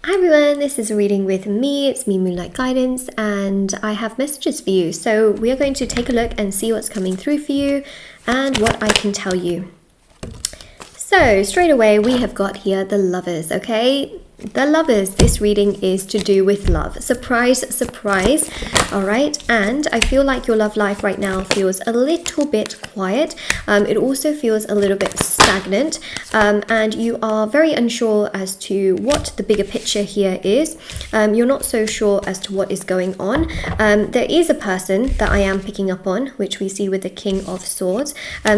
Hi everyone, this is a reading with me. It's me, Moonlight Guidance, and I have messages for you. So we are going to take a look and see what's coming through for you and what I can tell you. So straight away we have got here the Lovers, okay? The Lovers, this reading is to do with love. Surprise, surprise. All right, and I feel like your love life right now feels a little bit quiet. It also feels a little bit stagnant, and you are very unsure as to what the bigger picture here is. You're not so sure as to what is going on. There is a person that I am picking up on, which we see with the King of Swords.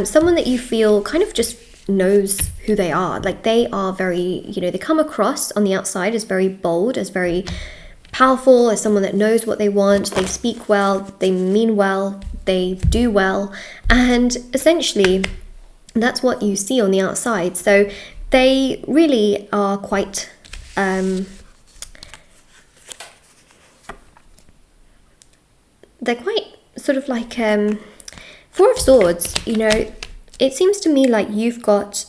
Someone that you feel kind of just knows who they are. Like they are very, they come across on the outside as very bold, as very powerful, as someone that knows what they want. They speak well, they mean well, they do well, and essentially that's what you see on the outside. So they really are quite they're quite sort of like Four of Swords. It seems to me like you've got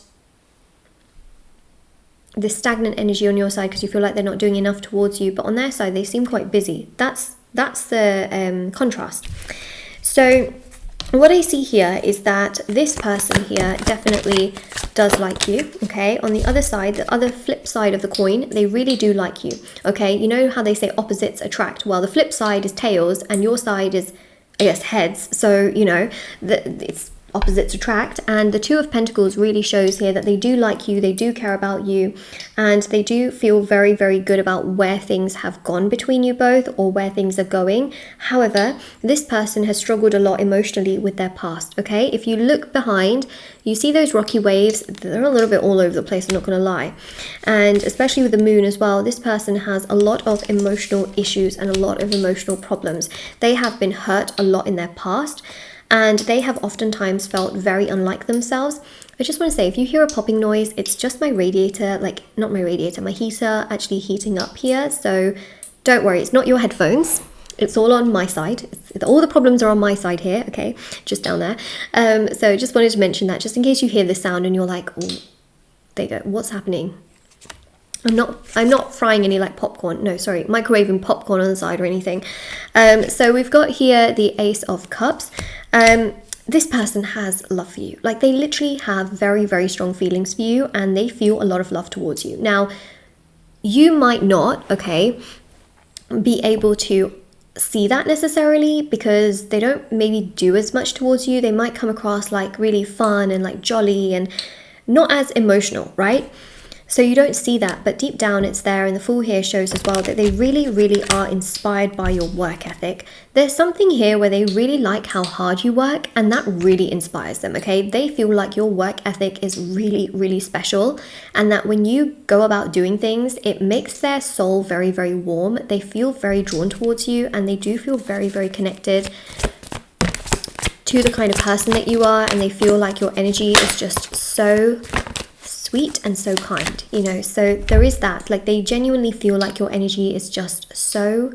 this stagnant energy on your side because you feel like they're not doing enough towards you, but on their side they seem quite busy. That's the contrast. So what I see here is that this person here definitely does like you, okay? On the other side, the other flip side of the coin, they really do like you, okay? You know how they say opposites attract? Well, the flip side is tails and your side is, I guess, heads. So, it's opposites attract, and the Two of Pentacles really shows here that they do like you, they do care about you, and they do feel very, very good about where things have gone between you both or where things are going. However, this person has struggled a lot emotionally with their past, okay? If you look behind, you see those rocky waves. They're a little bit all over the place, I'm not going to lie. And especially with the moon as well, this person has a lot of emotional issues and a lot of emotional problems. They have been hurt a lot in their past, and they have oftentimes felt very unlike themselves. I just want to say, if you hear a popping noise, it's just my radiator, not my radiator, my heater actually heating up here. So don't worry, it's not your headphones. It's all on my side. All the problems are on my side here, okay? Just down there. So just wanted to mention that, just in case you hear the sound and you're like, oh, there you go, what's happening? I'm not frying any popcorn. No, sorry, microwaving popcorn on the side or anything. So we've got here the Ace of Cups. This person has love for you. They literally have very, very strong feelings for you, and they feel a lot of love towards you. Now, you might not, okay, be able to see that necessarily because they don't maybe do as much towards you. They might come across really fun and jolly and not as emotional, right? So you don't see that, but deep down it's there, and the Fool here shows as well that they really, really are inspired by your work ethic. There's something here where they really like how hard you work, and that really inspires them, okay? They feel like your work ethic is really, really special, and that when you go about doing things, it makes their soul very, very warm. They feel very drawn towards you, and they do feel very, very connected to the kind of person that you are, and they feel like your energy is just so sweet and so kind, so there is that. They genuinely feel like your energy is just so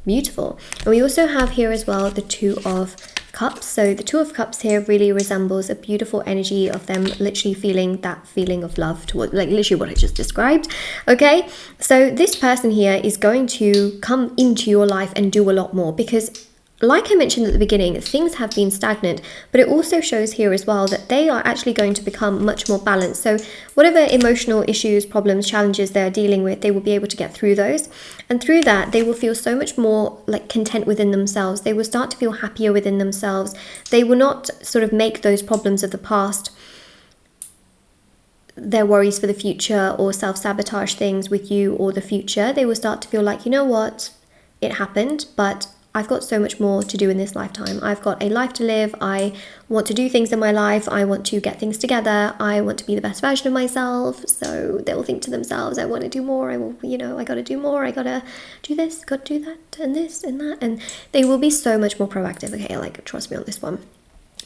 beautiful. And we also have here as well the Two of Cups. So the Two of Cups here really resembles a beautiful energy of them literally feeling that feeling of love towards, literally what I just described, okay? So this person here is going to come into your life and do a lot more because, like I mentioned at the beginning, things have been stagnant, but it also shows here as well that they are actually going to become much more balanced. So whatever emotional issues, problems, challenges they're dealing with, they will be able to get through those. And through that, they will feel so much more content within themselves. They will start to feel happier within themselves. They will not sort of make those problems of the past their worries for the future or self-sabotage things with you or the future. They will start to feel like, you know what, it happened, but I've got so much more to do in this lifetime. I've got a life to live. I want to do things in my life. I want to get things together. I want to be the best version of myself. So they'll think to themselves, I want to do more. I got to do more. I got to do this, got to do that, and this and that. And they will be so much more proactive. Okay, trust me on this one.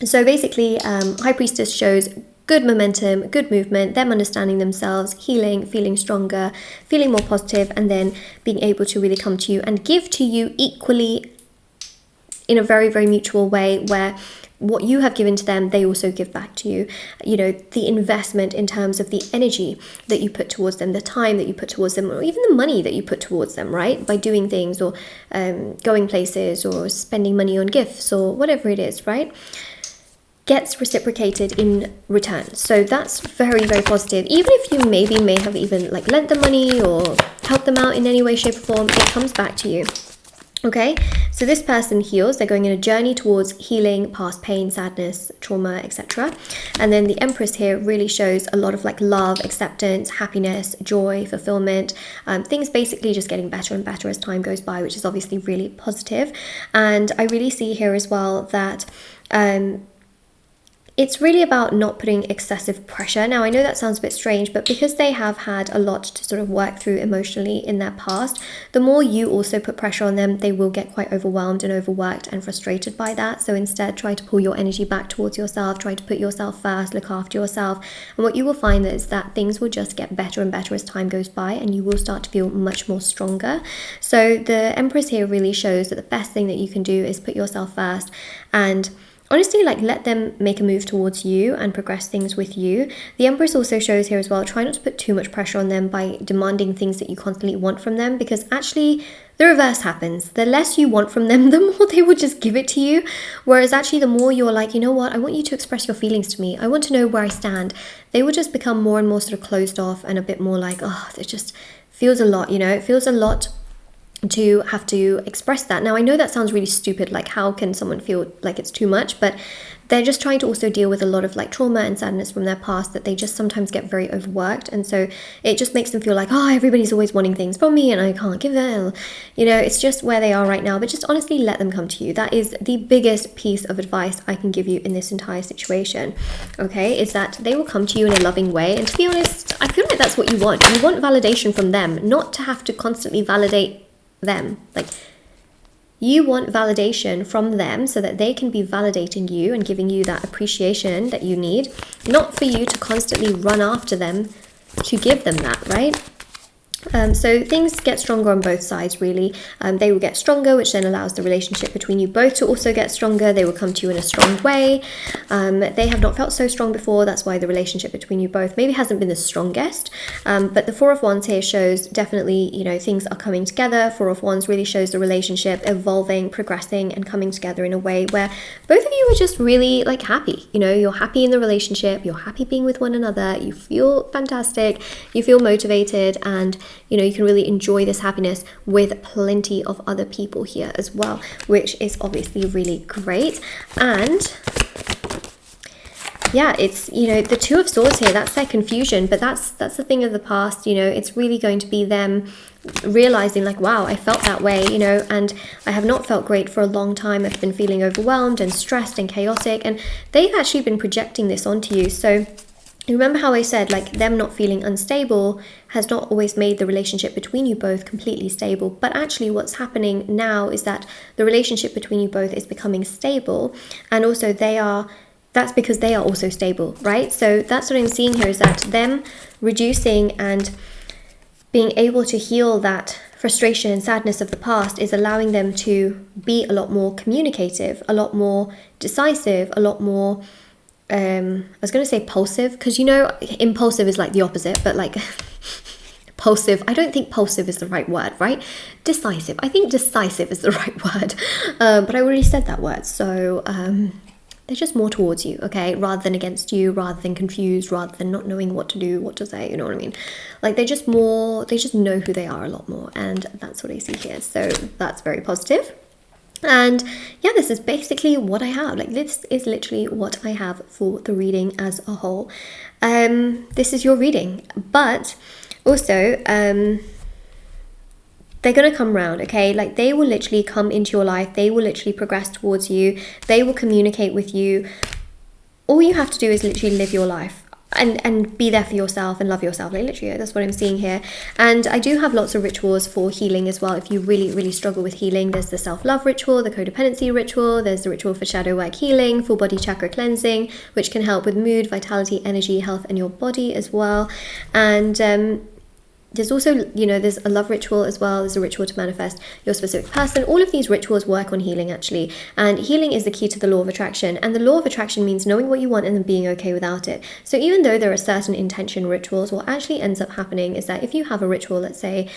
So basically, High Priestess shows good momentum, good movement, them understanding themselves, healing, feeling stronger, feeling more positive, and then being able to really come to you and give to you equally in a very, very mutual way, where what you have given to them, they also give back to you. You know, the investment in terms of the energy that you put towards them, the time that you put towards them, or even the money that you put towards them, right? By doing things, or going places, or spending money on gifts, or whatever it is, right? Gets reciprocated in return. So that's very, very positive. Even if you maybe may have even like lent them money or helped them out in any way, shape, or form, it comes back to you. Okay, so this person heals. They're going on a journey towards healing past pain, sadness, trauma, etc. And then the Empress here really shows a lot of like love, acceptance, happiness, joy, fulfillment, things basically just getting better and better as time goes by, which is obviously really positive. And I really see here as well that it's really about not putting excessive pressure. Now, I know that sounds a bit strange, but because they have had a lot to sort of work through emotionally in their past, the more you also put pressure on them, they will get quite overwhelmed and overworked and frustrated by that. So instead, try to pull your energy back towards yourself, try to put yourself first, look after yourself. And what you will find is that things will just get better and better as time goes by, and you will start to feel much more stronger. So the Empress here really shows that the best thing that you can do is put yourself first, and honestly, like, let them make a move towards you and progress things with you. The Empress also shows here as well, try not to put too much pressure on them by demanding things that you constantly want from them, because actually the reverse happens. The less you want from them, the more they will just give it to you. Whereas actually the more you're like, you know what, I want you to express your feelings to me, I want to know where I stand, they will just become more and more sort of closed off and a bit more like, oh, it just feels a lot, you know, it feels a lot to have to express that. Now, I know that sounds really stupid, like how can someone feel like it's too much, but they're just trying to also deal with a lot of like trauma and sadness from their past, that they just sometimes get very overworked, and so it just makes them feel like, oh, everybody's always wanting things from me and I can't give them, you know, it's just where they are right now. But just honestly let them come to you. That is the biggest piece of advice I can give you in this entire situation, okay, is that they will come to you in a loving way. And to be honest, I feel like that's what you want. You want validation from them, not to have to constantly validate them. Like, you want validation from them so that they can be validating you and giving you that appreciation that you need, not for you to constantly run after them to give them that, right? So things get stronger on both sides, really. They will get stronger, which then allows the relationship between you both to also get stronger. They will come to you in a strong way. They have not felt so strong before. That's why the relationship between you both maybe hasn't been the strongest. But the Four of Wands here shows definitely, you know, things are coming together. Four of Wands really shows the relationship evolving, progressing, and coming together in a way where both of you are just really like happy. You know, you're happy in the relationship. You're happy being with one another. You feel fantastic. You feel motivated, and you know, you can really enjoy this happiness with plenty of other people here as well, which is obviously really great. And yeah, it's, you know, the Two of Swords here, that's their confusion, but that's the thing of the past. You know, it's really going to be them realizing like, wow, I felt that way, you know, and I have not felt great for a long time. I've been feeling overwhelmed and stressed and chaotic, and they've actually been projecting this onto you. So remember how I said, like, them not feeling unstable has not always made the relationship between you both completely stable. But actually what's happening now is that the relationship between you both is becoming stable, and also that's because they are also stable, right? So that's what I'm seeing here, is that them reducing and being able to heal that frustration and sadness of the past is allowing them to be a lot more communicative, a lot more decisive, a lot more I was going to say impulsive, because, you know, impulsive is like the opposite, but like impulsive, I don't think impulsive is the right word, right? Decisive, I think decisive is the right word, but I already said that word. So they're just more towards you, okay, rather than against you, rather than confused, rather than not knowing what to do, what to say, you know what I mean? Like, they just know who they are a lot more, and that's what I see here. So that's very positive. And yeah, this is basically what I have. Like, this is literally what I have for the reading as a whole. This is your reading, but also they're going to come round, okay? Like, they will literally come into your life. They will literally progress towards you. They will communicate with you. All you have to do is literally live your life. And be there for yourself and love yourself. Like, literally, that's what I'm seeing here. And I do have lots of rituals for healing as well. If you really, really struggle with healing, there's the self-love ritual, the codependency ritual, there's the ritual for shadow work healing, full body chakra cleansing, which can help with mood, vitality, energy, health, and your body as well. And There's also, you know, there's a love ritual as well. There's a ritual to manifest your specific person. All of these rituals work on healing, actually. And healing is the key to the law of attraction. And the law of attraction means knowing what you want and then being okay without it. So even though there are certain intention rituals, what actually ends up happening is that if you have a ritual, let's say,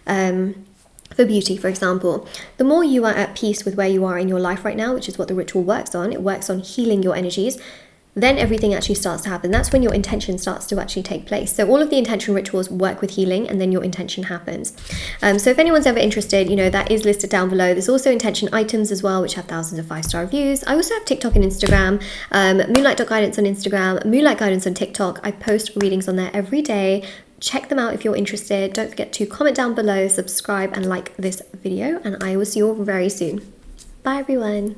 for beauty, for example, the more you are at peace with where you are in your life right now, which is what the ritual works on, it works on healing your energies, then everything actually starts to happen. That's when your intention starts to actually take place. So all of the intention rituals work with healing, and then your intention happens. So if anyone's ever interested, you know, that is listed down below. There's also intention items as well, which have thousands of 5-star reviews. I also have TikTok and Instagram, moonlight.guidance on Instagram, moonlight guidance on TikTok. I post readings on there every day. Check them out if you're interested. Don't forget to comment down below, subscribe, and like this video, and I will see you all very soon. Bye everyone.